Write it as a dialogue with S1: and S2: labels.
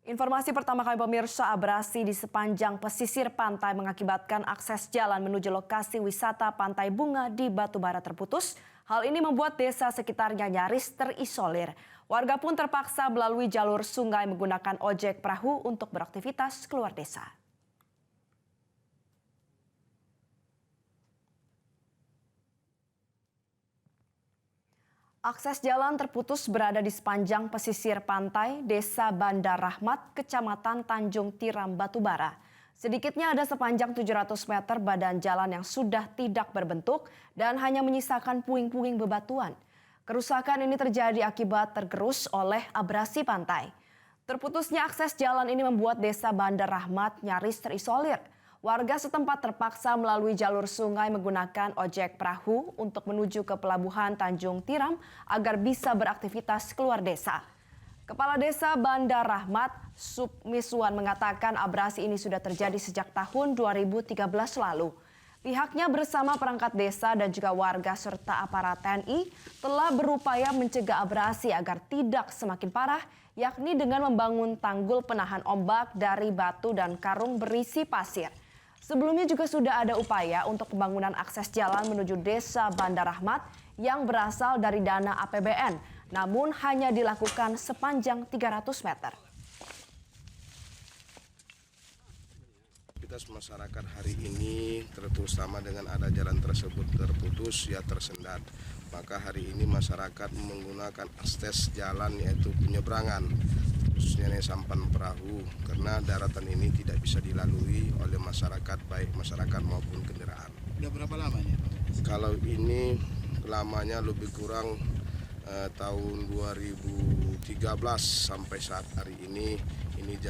S1: Informasi pertama kami pemirsa, abrasi di sepanjang pesisir pantai mengakibatkan akses jalan menuju lokasi wisata Pantai Bunga di Batubara terputus. Hal ini membuat desa sekitarnya nyaris terisolir. Warga pun terpaksa melalui jalur sungai menggunakan ojek perahu untuk beraktivitas keluar desa. Akses jalan terputus berada di sepanjang pesisir pantai Desa Bandar Rahmat, Kecamatan Tanjung Tiram, Batubara. Sedikitnya ada sepanjang 700 meter badan jalan yang sudah tidak berbentuk dan hanya menyisakan puing-puing bebatuan. Kerusakan ini terjadi akibat tergerus oleh abrasi pantai. Terputusnya akses jalan ini membuat Desa Bandar Rahmat nyaris terisolir. Warga setempat terpaksa melalui jalur sungai menggunakan ojek perahu untuk menuju ke pelabuhan Tanjung Tiram agar bisa beraktivitas keluar desa. Kepala Desa Bandar Rahmat, Submiswan, mengatakan abrasi ini sudah terjadi sejak tahun 2013 lalu. Pihaknya bersama perangkat desa dan juga warga serta aparat TNI telah berupaya mencegah abrasi agar tidak semakin parah, yakni dengan membangun tanggul penahan ombak dari batu dan karung berisi pasir. Sebelumnya juga sudah ada upaya untuk pembangunan akses jalan menuju Desa Bandar Rahmat yang berasal dari dana APBN, namun hanya dilakukan sepanjang 300 meter.
S2: Aktivitas masyarakat hari ini terutama dengan ada jalan tersebut terputus ya tersendat. Maka hari ini masyarakat menggunakan akses jalan yaitu penyeberangan, khususnya sampan perahu, karena daratan ini tidak bisa dilalui oleh masyarakat, baik masyarakat maupun kendaraan.
S3: Sudah berapa lamanya?
S2: Kalau ini lamanya lebih kurang tahun 2013 sampai saat hari ini